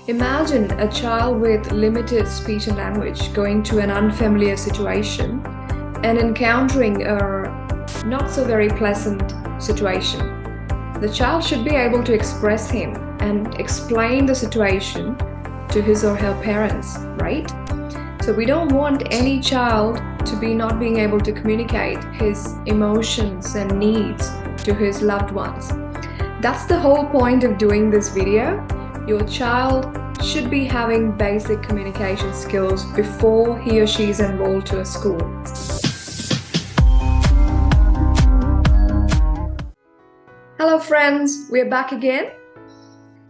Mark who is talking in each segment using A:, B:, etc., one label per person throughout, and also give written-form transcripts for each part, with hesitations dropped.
A: Imagine a child with limited speech and language going to an unfamiliar situation and encountering a not so very pleasant situation. The child should be able to express him and explain the situation to his or her parents, right? So we don't want any child to be not being able to communicate his emotions and needs to his loved ones. That's the whole point of doing this video. Your child should be having basic communication skills before he or she is enrolled to a school. Hello friends, we're back again.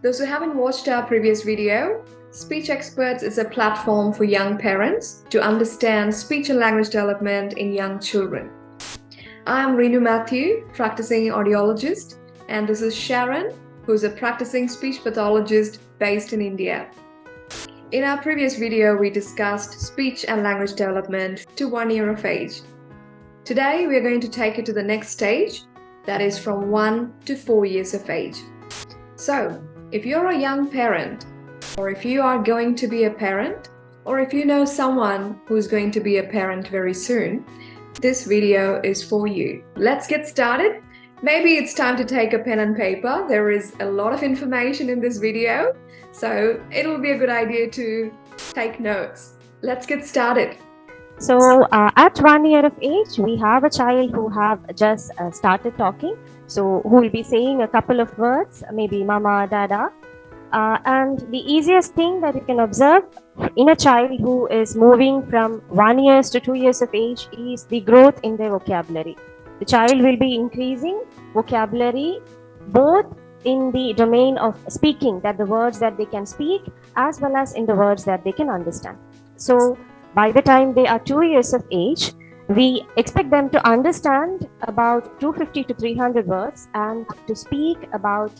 A: Those who haven't watched our previous video, Speech Experts is a platform for young parents to understand speech and language development in young children. I'm Renu Matthew, practicing audiologist, and this is Sharon, who's a practicing speech pathologist based in India. In our previous video, we discussed speech and language development to 1 year of age. Today, we are going to take it to the next stage, that is from 1 to 4 years of age. So, if you're a young parent, or if you are going to be a parent, or if you know someone who's going to be a parent very soon, this video is for you. Let's get started. Maybe it's time to take a pen and paper. There is a lot of information in this video, so it'll be a good idea to take notes. Let's get started.
B: So at 1 year of age, we have a child who have just started talking. So who will be saying a couple of words, maybe mama, dada. And the easiest thing that you can observe in a child who is moving from 1 year to 2 years of age is the growth in their vocabulary. The child will be increasing vocabulary both in the domain of speaking, that the words that they can speak, as well as in the words that they can understand. So by the time they are 2 years of age, we expect them to understand about 250 to 300 words and to speak about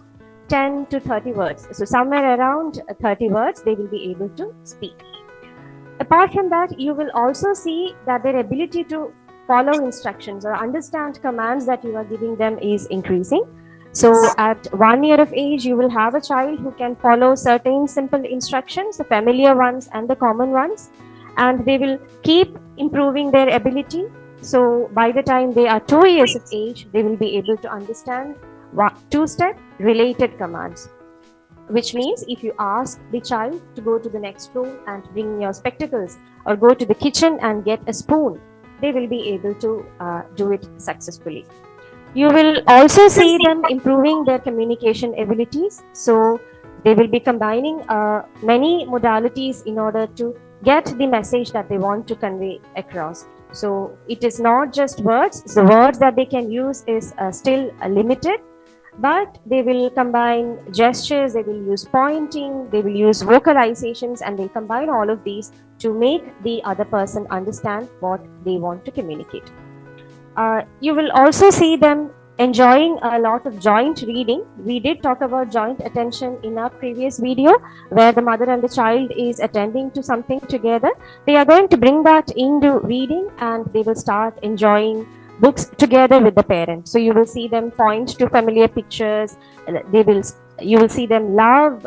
B: 10 to 30 words. So somewhere around 30 words they will be able to speak. Apart from that, you will also see that their ability to follow instructions or understand commands that you are giving them is increasing. So at 1 year of age, you will have a child who can follow certain simple instructions, the familiar ones and the common ones, and they will keep improving their ability. So by the time they are 2 years of age, they will be able to understand two-step related commands, which means if you ask the child to go to the next room and bring your spectacles or go to the kitchen and get a spoon, they will be able to do it successfully. You will also see them improving their communication abilities. So they will be combining many modalities in order to get the message that they want to convey across. So it is not just words. The words that they can use is still limited, but they will combine gestures, they will use pointing, they will use vocalizations, and they combine all of these to make the other person understand what they want to communicate. You will also see them enjoying a lot of joint reading. We did talk about joint attention in our previous video, where the mother and the child is attending to something together. They are going to bring that into reading, and they will start enjoying books together with the parent. So you will see them point to familiar pictures. You will see them love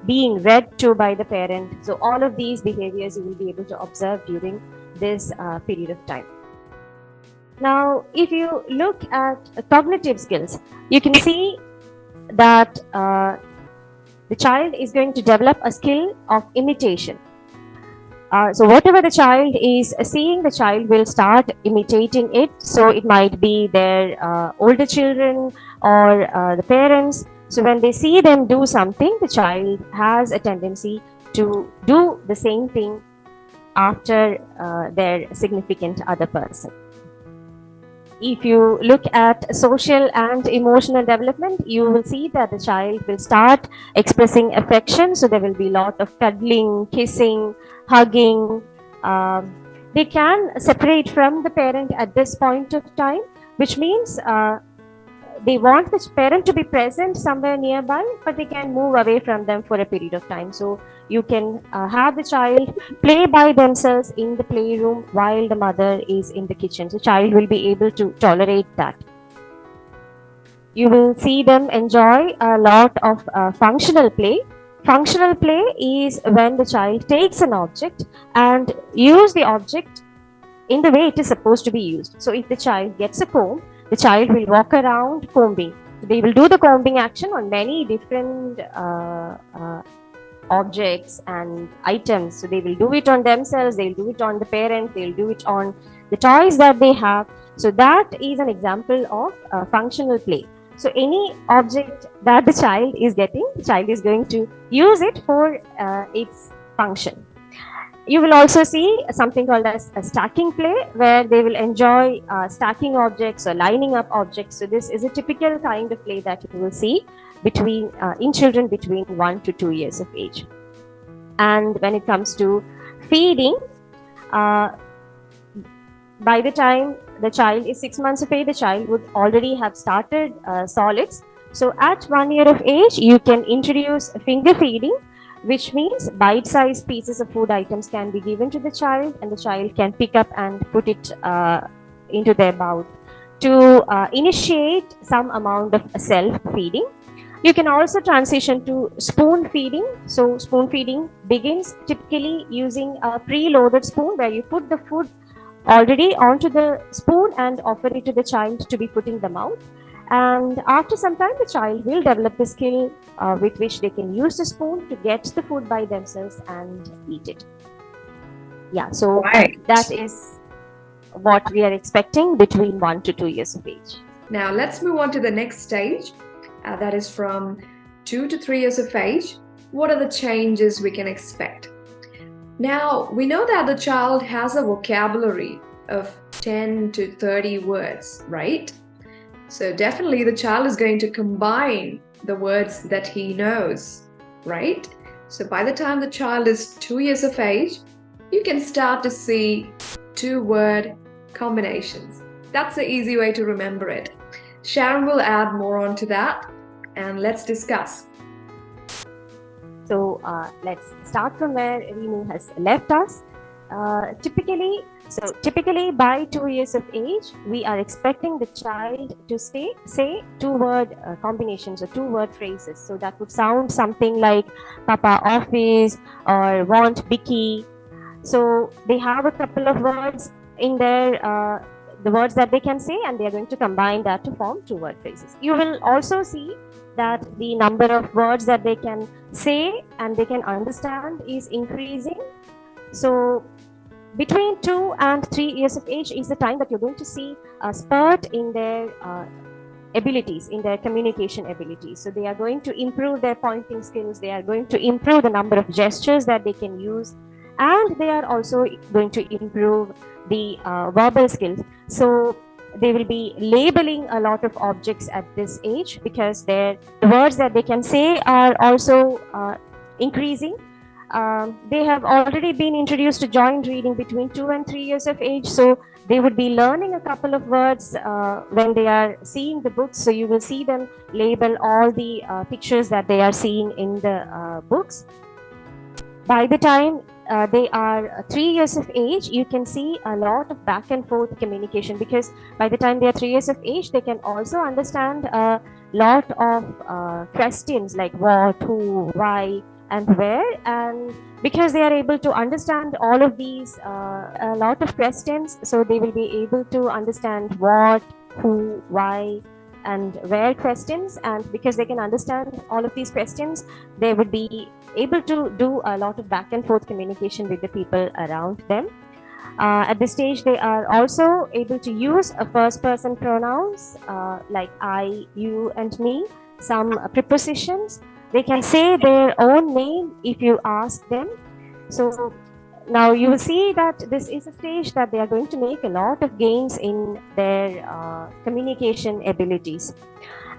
B: being read to by the parent. So all of these behaviors you will be able to observe during this period of time. Now, if you look at cognitive skills, you can see that the child is going to develop a skill of imitation. So whatever the child is seeing, the child will start imitating it. So it might be their older children or the parents. So when they see them do something, the child has a tendency to do the same thing after their significant other person. If you look at social and emotional development, you will see that the child will start expressing affection. So there will be a lot of cuddling, kissing, hugging. They can separate from the parent at this point of time, which means they want the parent to be present somewhere nearby, but they can move away from them for a period of time. So you can have the child play by themselves in the playroom while the mother is in the kitchen. So child will be able to tolerate that. You will see them enjoy a lot of functional play. Functional play is when the child takes an object and use the object in the way it is supposed to be used. So if the child gets a comb, the child will walk around combing. They will do the combing action on many different objects and items. So they will do it on themselves, they will do it on the parents, they will do it on the toys that they have. So that is an example of functional play. So any object that the child is getting, the child is going to use it for its function. You will also see something called as a stacking play, where they will enjoy stacking objects or lining up objects. So this is a typical kind of play that you will see between in children between 1 to 2 years of age. And when it comes to feeding, by the time the child is 6 months of age, the child would already have started solids. So at 1 year of age, you can introduce finger feeding, which means bite-sized pieces of food items can be given to the child, and the child can pick up and put it into their mouth to initiate some amount of self-feeding. You can also transition to spoon feeding. So spoon feeding begins typically using a preloaded spoon, where you put the food already onto the spoon and offer it to the child to be put in the mouth. And after some time, the child will develop the skill with which they can use the spoon to get the food by themselves and eat it. Yeah, so that is what we are expecting between 1 to 2 years of age.
A: Now let's move on to the next stage. That is from 2 to 3 years of age. What are the changes we can expect? Now, we know that the child has a vocabulary of 10 to 30 words, right? So definitely the child is going to combine the words that he knows, right? So by the time the child is 2 years of age, you can start to see 2-word combinations. That's the easy way to remember it. Sharon will add more on to that, and let's discuss.
B: So let's start from where Reenu has left us. Typically by 2 years of age, we are expecting the child to say 2-word combinations or 2-word phrases. So that would sound something like Papa office or want Bicky. So they have a couple of words in there, the words that they can say, and they are going to combine that to form 2-word phrases. You will also see that the number of words that they can say and they can understand is increasing. So between 2 and 3 years of age is the time that you're going to see a spurt in their abilities, in their communication abilities. So they are going to improve their pointing skills, they are going to improve the number of gestures that they can use, and they are also going to improve the verbal skills. So they will be labeling a lot of objects at this age, because the words that they can say are also increasing. They have already been introduced to joint reading between 2 and 3 years of age, so they would be learning a couple of words when they are seeing the books. So you will see them label all the pictures that they are seeing in the books. By the time they are 3 years of age, you can see a lot of back and forth communication, because by the time they are 3 years of age, they can also understand a lot of questions like what, who, why, and where. And because they are able to understand all of these, a lot of questions, so they will be able to understand what, who, why, and where questions. And because they can understand all of these questions, they would be able to do a lot of back and forth communication with the people around them. At this stage, they are also able to use a first person pronouns like I, you, and me, some prepositions. They can say their own name if you ask them. So now you will see that this is a stage that they are going to make a lot of gains in their communication abilities.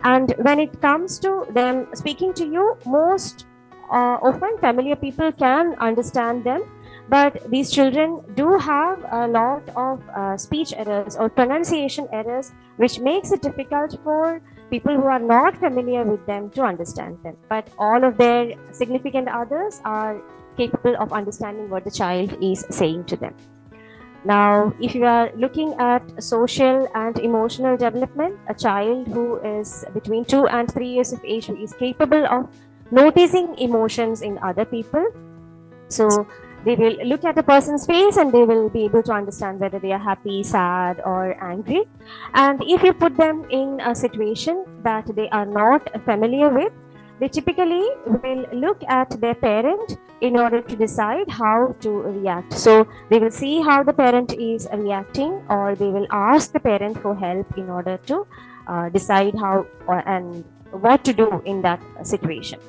B: And when it comes to them speaking to you, most often familiar people can understand them, but these children do have a lot of speech errors or pronunciation errors, which makes it difficult for people who are not familiar with them to understand them. But all of their significant others are capable of understanding what the child is saying to them. Now, if you are looking at social and emotional development, a child who is between 2 and 3 years of age, who is capable of noticing emotions in other people. So they will look at a person's face and they will be able to understand whether they are happy, sad, or angry. And if you put them in a situation that they are not familiar with, they typically will look at their parent in order to decide how to react. So they will see how the parent is reacting, or they will ask the parent for help in order to decide how and what to do in that situation.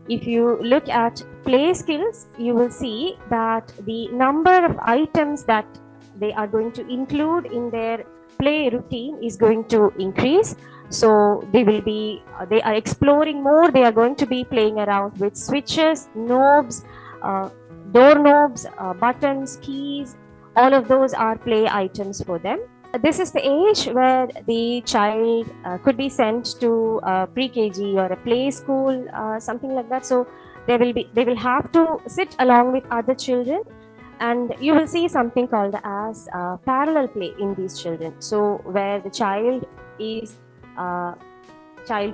B: If you look at play skills, you will see that the number of items that they are going to include in their play routine is going to increase. So they are exploring more. They are going to be playing around with switches, knobs, doorknobs, buttons, keys. All of those are play items for them. This is the age where the child could be sent to a pre-KG or a play school, something like that. So they will have to sit along with other children, and you will see something called as parallel play in these children. So where the child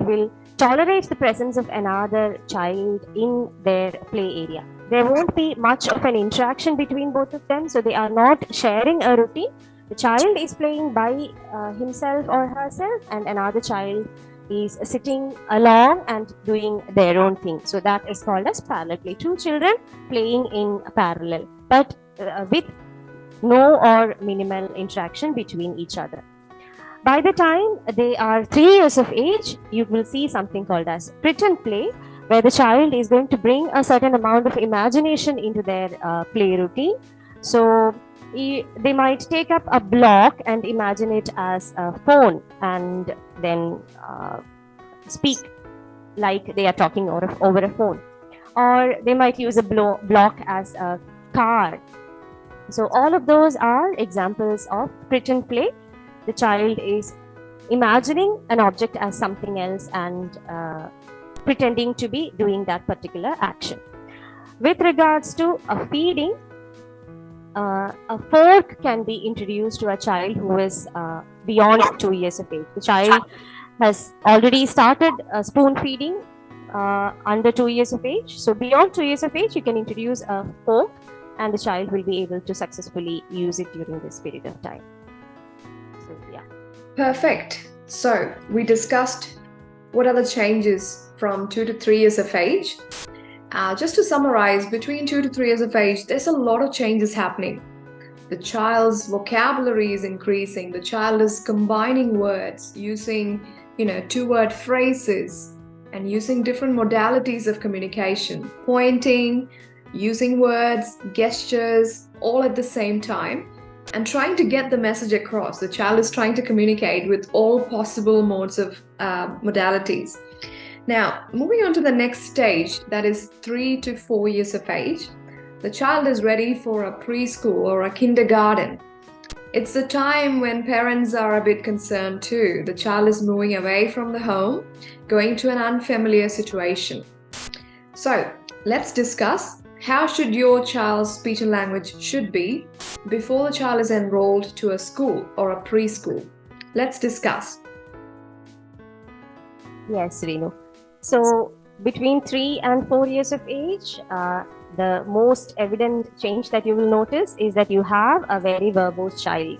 B: will tolerate the presence of another child in their play area. There won't be much of an interaction between both of them, so they are not sharing a routine. The child is playing by himself or herself, and another child is sitting along and doing their own thing. So that is called as parallel play. Two children playing in parallel, but with no or minimal interaction between each other. By the time they are 3 years of age, you will see something called as pretend play, where the child is going to bring a certain amount of imagination into their play routine. So they might take up a block and imagine it as a phone, and then speak like they are talking over a phone. Or they might use a block as a car. So all of those are examples of pretend play. The child is imagining an object as something else and pretending to be doing that particular action. With regards to a feeding, a fork can be introduced to a child who is beyond 2 years of age. The child has already started spoon feeding under 2 years of age. So beyond 2 years of age, you can introduce a fork, and the child will be able to successfully use it during this period of time. So, yeah.
A: Perfect. So we discussed what are the changes from 2 to 3 years of age. Just to summarize, between 2 to 3 years of age, there's a lot of changes happening. The child's vocabulary is increasing. The child is combining words, using, two-word phrases, and using different modalities of communication, pointing, using words, gestures, all at the same time, and trying to get the message across. The child is trying to communicate with all possible modes of modalities. Now, moving on to the next stage, that is 3 to 4 years of age, the child is ready for a preschool or a kindergarten. It's the time when parents are a bit concerned too. The child is moving away from the home, going to an unfamiliar situation. So, let's discuss how should your child's speech and language should be before the child is enrolled to a school or a preschool. Let's discuss.
B: Yes, Renu. So between 3 and 4 years of age, the most evident change that you will notice is that you have a very verbose child.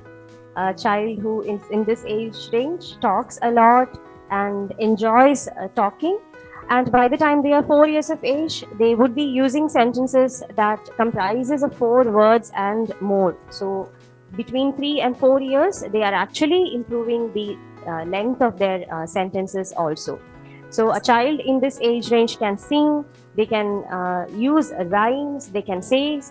B: A child who is in this age range talks a lot and enjoys talking. And by the time they are 4 years of age, they would be using sentences that comprises of 4 words and more. So between 3 and 4 years, they are actually improving the length of their sentences also. So a child in this age range can sing, they can use rhymes, they can say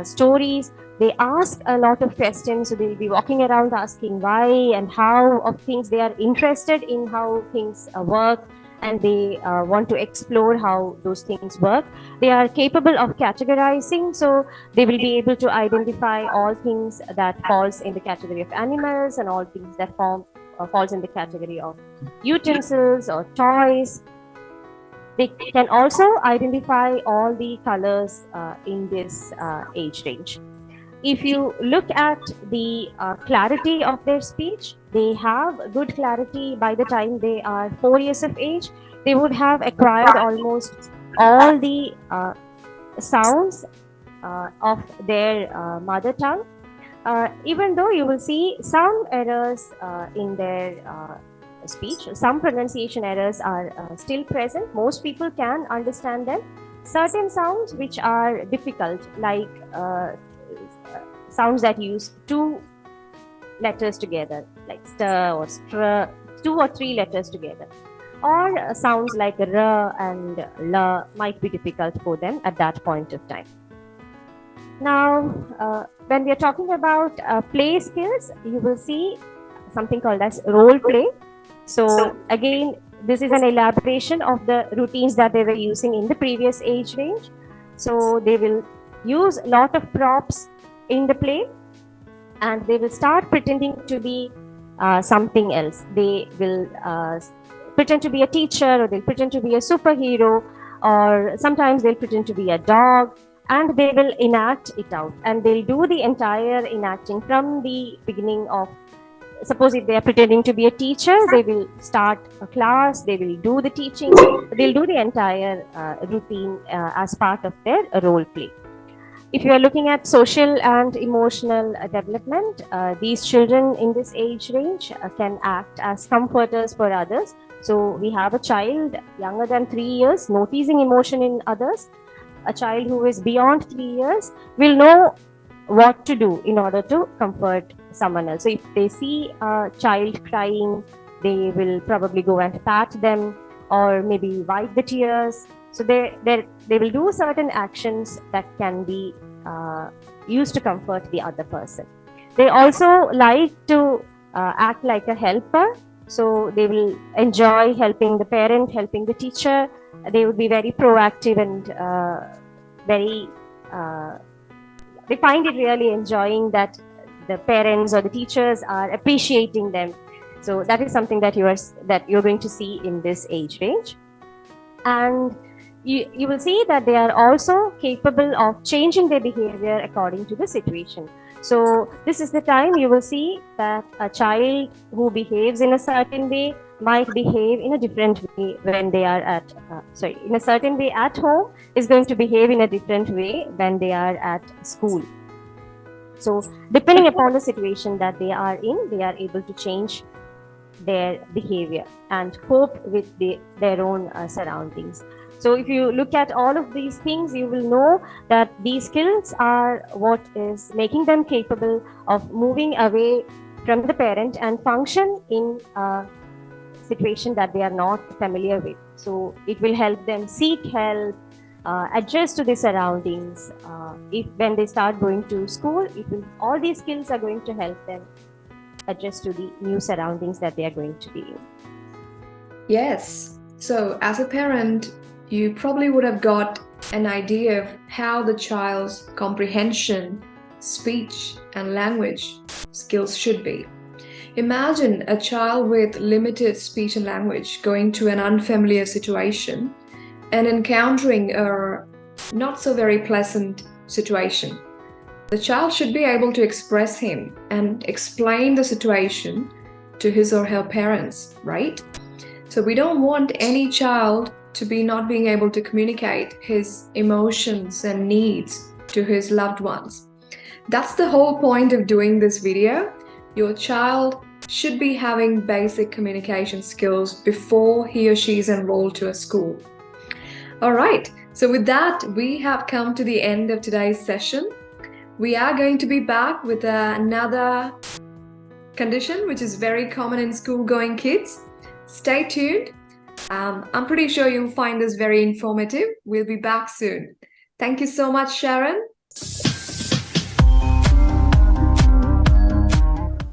B: stories, they ask a lot of questions. So they'll be walking around asking why and how of things. They are interested in how things work, and they want to explore how those things work. They are capable of categorizing, so they will be able to identify all things that falls in the category of animals and all things that falls in the category of utensils or toys. They can also identify all the colors in this age range. If you look at the clarity of their speech, they have good clarity by the time they are 4 years of age. They would have acquired almost all the sounds of their mother tongue. Even though you will see some errors in their speech, some pronunciation errors are still present. Most people can understand them. Certain sounds which are difficult, like sounds that use two letters together, like st or str, 2 or 3 letters together, or sounds like r and l might be difficult for them at that point of time. Now, when we are talking about play skills, you will see something called as role play. So again, this is an elaboration of the routines that they were using in the previous age range. So they will use a lot of props in the play, and they will start pretending to be something else. They will pretend to be a teacher, or they'll pretend to be a superhero, or sometimes they'll pretend to be a dog, and they will enact it out, and they'll do the entire enacting from the beginning of, suppose if they are pretending to be a teacher, they will start a class, they will do the teaching, they'll do the entire routine as part of their role play. If you are looking at social and emotional development, these children in this age range can act as comforters for others. So we have a child younger than 3 years noticing emotion in others. A child who is beyond 3 years will know what to do in order to comfort someone else. So if they see a child crying, they will probably go and pat them, or maybe wipe the tears. So they will do certain actions that can be used to comfort the other person. They also like to act like a helper. So they will enjoy helping the parent, helping the teacher. They would be very proactive and they find it really enjoying that the parents or the teachers are appreciating them. So that is something that you're going to see in this age range. And you will see that they are also capable of changing their behavior according to the situation. So this is the time you will see that a child who behaves in a certain way might behave in a different way when they are at, in a certain way at home, is going to behave in a different way when they are at school. So depending upon the situation that they are in, they are able to change their behavior and cope with their own surroundings. So if you look at all of these things, you will know that these skills are what is making them capable of moving away from the parent and function in a situation that they are not familiar with. So it will help them seek help, adjust to the surroundings. If when they start going to school, all these skills are going to help them adjust to the new surroundings that they are going to be in.
A: Yes. So as a parent, you probably would have got an idea of how the child's comprehension, speech, and language skills should be. Imagine a child with limited speech and language going to an unfamiliar situation and encountering a not so very pleasant situation. The child should be able to express him and explain the situation to his or her parents, right? So we don't want any child to be not being able to communicate his emotions and needs to his loved ones. That's the whole point of doing this video. Your child should be having basic communication skills before he or she is enrolled to a school. All right, so with that, we have come to the end of today's session. We are going to be back with another condition which is very common in school-going kids. Stay tuned. I'm pretty sure you'll find this very informative. We'll be back soon. Thank you so much, Sharon.